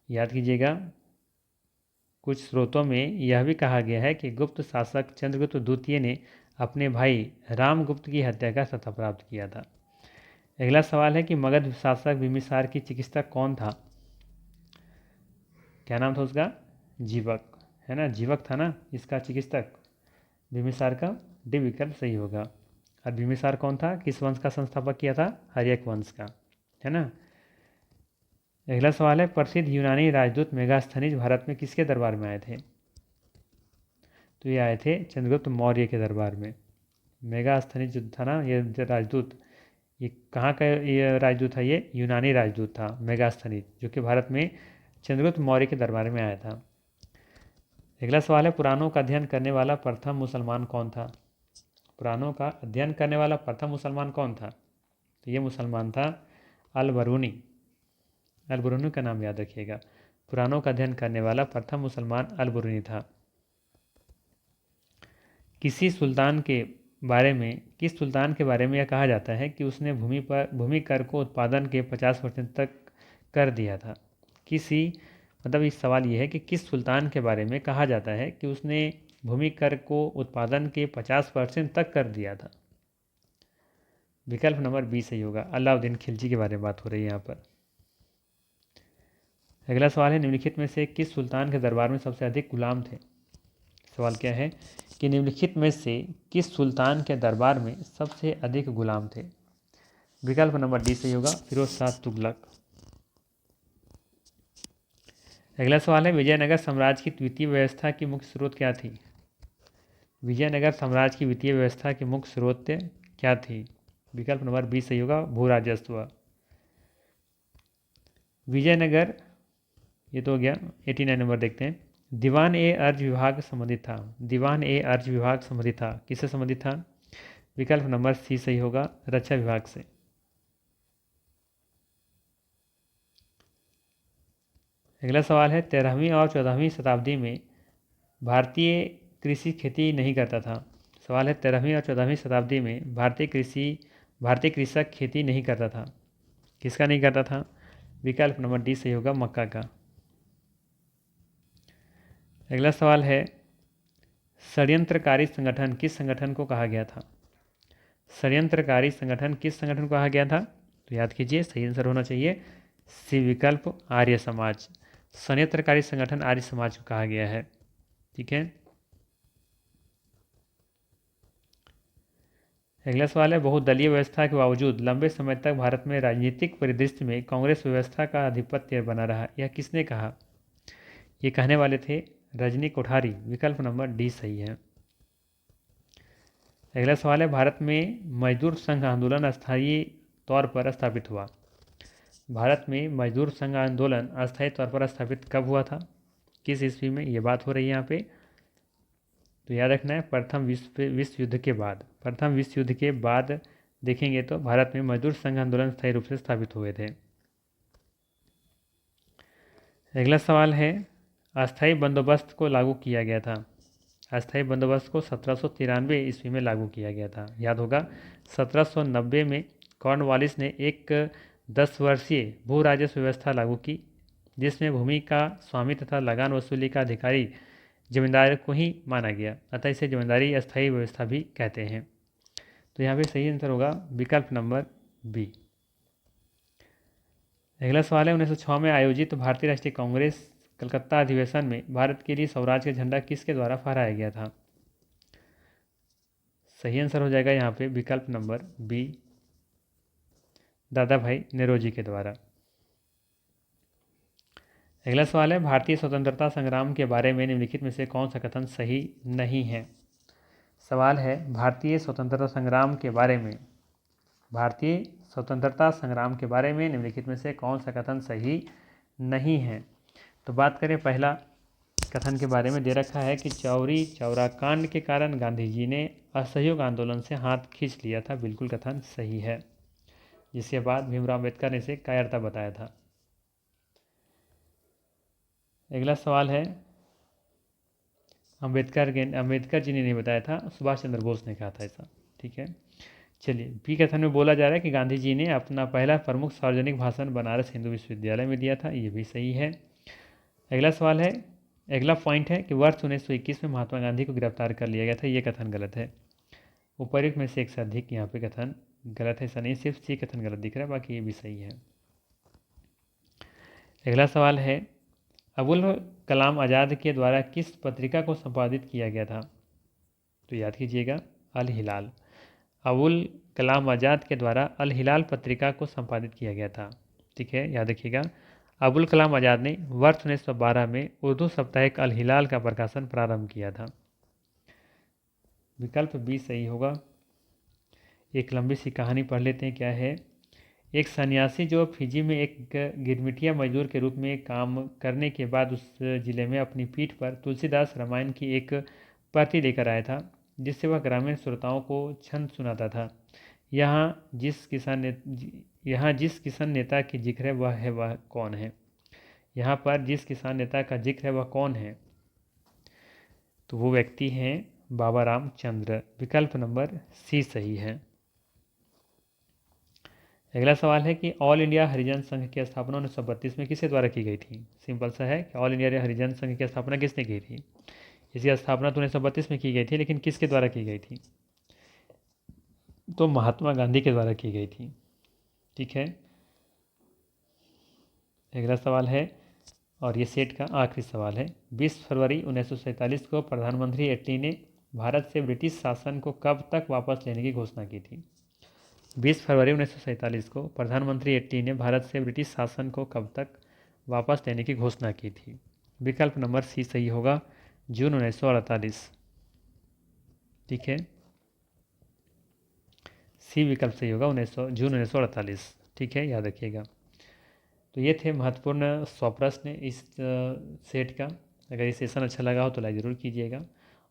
याद कीजिएगा कुछ स्रोतों में यह भी कहा गया है कि गुप्त शासक चंद्रगुप्त द्वितीय ने अपने भाई रामगुप्त की हत्या कर सत्ता प्राप्त किया था। अगला सवाल है कि मगध शासक बिम्बिसार की चिकित्सक कौन था। क्या नाम था उसका, जीवक, है ना, जीवक था ना इसका चिकित्सक बिम्बिसार का। डी विकल्प सही होगा। और बिम्बिसार कौन था, किस वंश का संस्थापक किया था, हर्यक वंश का, है ना। अगला सवाल है प्रसिद्ध यूनानी राजदूत मेगास्थनीज भारत में किसके दरबार में आए थे। तो ये आए थे चंद्रगुप्त मौर्य के दरबार में। मेगास्थनीज जो था ना ये राजदूत, ये कहाँ का ये राजदूत था, ये यूनानी राजदूत था मेगास्थनीज, जो कि भारत में चंद्रगुप्त मौर्य के दरबार में आया था। अगला सवाल है पुराणों का अध्ययन करने वाला प्रथम मुसलमान कौन था। पुराणों का अध्ययन करने वाला प्रथम मुसलमान कौन था। तो ये मुसलमान था अल बरूनी। अल बरूनी का नाम याद रखिएगा। पुराणों का अध्ययन करने वाला प्रथम मुसलमान अल बरूनी था। किस सुल्तान के बारे में यह कहा जाता है कि उसने भूमि कर को उत्पादन के 50% तक कर दिया था। मतलब इस सवाल ये है कि किस सुल्तान के बारे में कहा जाता है कि उसने भूमि कर को उत्पादन के 50% तक कर दिया था। विकल्प नंबर बी सही होगा, अलाउद्दीन खिलजी के बारे में बात हो रही है यहाँ पर। अगला सवाल है, निम्नलिखित में से किस सुल्तान के दरबार में सबसे अधिक गुलाम थे। सवाल क्या है कि निम्नलिखित में से किस सुल्तान के दरबार में सबसे अधिक गुलाम थे। विकल्प नंबर डी सही होगा, फिरोज शाह तुगलक। अगला सवाल है, विजयनगर साम्राज्य की वित्तीय व्यवस्था की मुख्य स्रोत क्या थी। विजयनगर साम्राज्य की वित्तीय व्यवस्था की मुख्य स्रोत क्या थी। विकल्प नंबर बी सही होगा, भू राजस्व। विजयनगर, ये तो हो गया। 89 नंबर देखते हैं, दीवान ए अर्ज विभाग संबंधित था। दीवान ए अर्ज विभाग संबंधित था, किससे संबंधित था। विकल्प नंबर सी सही होगा, रक्षा विभाग से। अगला सवाल है, 13वीं और 14वीं शताब्दी में भारतीय कृषि खेती नहीं करता था। सवाल है, 13वीं और 14वीं शताब्दी में भारतीय कृषक खेती नहीं करता था। किसका नहीं करता था। विकल्प नंबर डी सही होगा, मक्का का। अगला सवाल है, षड्यंत्रकारी संगठन किस संगठन को कहा गया था। षड्यंत्रकारी संगठन किस संगठन को कहा गया था। तो याद कीजिए, सही आंसर होना चाहिए सी विकल्प, आर्य समाज। षड्यंत्रकारी संगठन आर्य समाज को कहा गया है। ठीक है। अगला सवाल है, बहुदलीय व्यवस्था के बावजूद लंबे समय तक भारत में राजनीतिक परिदृश्य में कांग्रेस व्यवस्था का आधिपत्य बना रहा, यह किसने कहा। ये कहने वाले थे रजनी कोठारी। विकल्प नंबर डी सही है। अगला सवाल है, भारत में मजदूर संघ आंदोलन अस्थायी तौर पर स्थापित हुआ। भारत में मजदूर संघ आंदोलन अस्थायी तौर पर स्थापित कब हुआ था, किस ईस्वी में, ये बात हो रही है यहाँ पे। तो याद रखना है, प्रथम विश्व युद्ध के बाद। प्रथम विश्व युद्ध के बाद देखेंगे तो भारत में मजदूर संघ आंदोलन स्थायी रूप से स्थापित हुए थे। अगला सवाल है, अस्थायी बंदोबस्त को लागू किया गया था। अस्थायी बंदोबस्त को 1793 ईस्वी में लागू किया गया था। याद होगा, 1790 में कॉर्नवालिस ने एक 10 वर्षीय भू राजस्व व्यवस्था लागू की, जिसमें भूमि का स्वामी तथा लगान वसूली का अधिकारी जमींदार को ही माना गया, अतः इसे जमींदारी अस्थायी व्यवस्था भी कहते हैं। तो यहाँ पे सही आंसर होगा विकल्प नंबर बी। अगला सवाल है, 1906 में आयोजित भारतीय राष्ट्रीय कांग्रेस कलकत्ता अधिवेशन में भारत के लिए स्वराज का झंडा किसके द्वारा फहराया गया था। सही आंसर हो जाएगा यहाँ पे विकल्प नंबर बी, दादा भाई नेरोजी के द्वारा। अगला सवाल है, भारतीय स्वतंत्रता संग्राम के बारे में निम्नलिखित में से कौन सा कथन सही नहीं है। सवाल है, भारतीय स्वतंत्रता संग्राम के बारे में निम्नलिखित में से कौन सा कथन सही नहीं है। तो बात करें पहला कथन के बारे में, दे रखा है कि चौरी चौरा कांड के कारण गांधी जी ने असहयोग आंदोलन से हाथ खींच लिया था। बिल्कुल कथन सही है, जिसके बाद भीमराव अम्बेडकर ने इसे कायरता बताया था। अगला सवाल है, अम्बेडकर जी ने नहीं बताया था, सुभाष चंद्र बोस ने कहा था ऐसा। ठीक है, चलिए। बी कथन में बोला जा रहा है कि गांधी जी ने अपना पहला प्रमुख सार्वजनिक भाषण बनारस हिंदू विश्वविद्यालय में दिया था, ये भी सही है। अगला सवाल है, अगला पॉइंट है कि वर्ष 1921 में महात्मा गांधी को गिरफ्तार कर लिया गया था, ये कथन गलत है। उपर्युक्त में से एक से अधिक यहाँ पे कथन गलत है, ऐसा नहीं, सिर्फ सी कथन गलत दिख रहा है, बाकी ये भी सही है। अगला सवाल है, अबुल कलाम आज़ाद के द्वारा किस पत्रिका को संपादित किया गया था। तो याद कीजिएगा, अल हिलाल। अबुल कलाम आज़ाद के द्वारा अल हिलाल पत्रिका को संपादित किया गया था। ठीक है, याद रखिएगा, अबुल कलाम आज़ाद ने वर्ष 1912 में उर्दू साप्ताहिक अल हिलाल का प्रकाशन प्रारंभ किया था। विकल्प बी सही होगा। एक लंबी सी कहानी पढ़ लेते हैं, क्या है। एक सन्यासी जो फिजी में एक गिरमिटिया मजदूर के रूप में काम करने के बाद उस जिले में अपनी पीठ पर तुलसीदास रामायण की एक प्रति लेकर आया था, जिससे वह ग्रामीण श्रोताओं को छंद सुनाता था। यहाँ जिस किसान नेता की जिक्र है वह कौन है। यहाँ पर जिस किसान नेता का जिक्र है वह कौन है। तो वो व्यक्ति हैं बाबा रामचंद्र। विकल्प नंबर सी सही है। अगला सवाल है कि ऑल इंडिया हरिजन संघ की स्थापना 1932 में किसके द्वारा की गई थी। सिंपल सा है कि ऑल इंडिया हरिजन संघ की स्थापना किसने की थी। इसकी स्थापना तो 1932 में की गई थी, लेकिन किसके द्वारा की गई थी, तो महात्मा गांधी के द्वारा की गई थी। ठीक है। अगला सवाल है, और ये सेट का आखिरी सवाल है, 20 फरवरी 1947 को प्रधानमंत्री एटली ने भारत से ब्रिटिश शासन को कब तक वापस लेने की घोषणा की थी। 20 फरवरी 1947 को प्रधानमंत्री एटली ने भारत से ब्रिटिश शासन को कब तक वापस लेने की घोषणा की थी। विकल्प नंबर सी सही होगा, जून 1948। ठीक है, सी विकल्प सही होगा, जून 1948। ठीक है, याद रखिएगा। तो ये थे महत्वपूर्ण 100 प्रश्न इस सेट का। अगर ये सेशन अच्छा लगा हो तो लाइक ज़रूर कीजिएगा।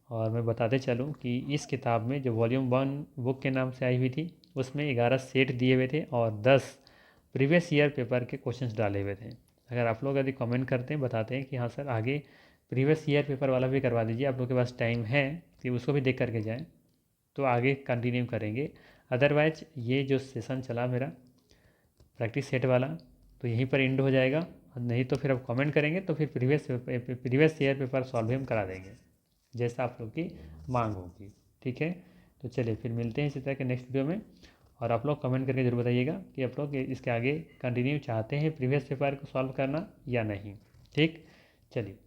और मैं बताते चलूँ कि इस किताब में जो वॉल्यूम 1 बुक के नाम से आई हुई थी, उसमें 11 सेट दिए हुए थे और 10 प्रीवियस ईयर पेपर के क्वेश्चंस डाले हुए थे। अगर आप लोग यदि कमेंट करते हैं, बताते हैं कि हाँ सर आगे प्रीवियस ईयर पेपर वाला भी करवा दीजिए, आप लोग के पास टाइम है कि उसको भी देख करके जाएँ, तो आगे कंटिन्यू करेंगे। अदरवाइज ये जो सेशन चला मेरा प्रैक्टिस सेट वाला, तो यहीं पर एंड हो जाएगा। नहीं तो फिर आप कमेंट करेंगे तो फिर प्रीवियस ईयर पेपर सॉल्व भी हम करा देंगे, जैसा आप लोग की मांग होगी। ठीक है, तो चलिए फिर मिलते हैं इसी तरह के नेक्स्ट वीडियो में। और आप लोग कमेंट करके जरूर बताइएगा कि आप लोग इसके आगे कंटिन्यू चाहते हैं प्रीवियस पेपर को सॉल्व करना या नहीं। ठीक, चलिए।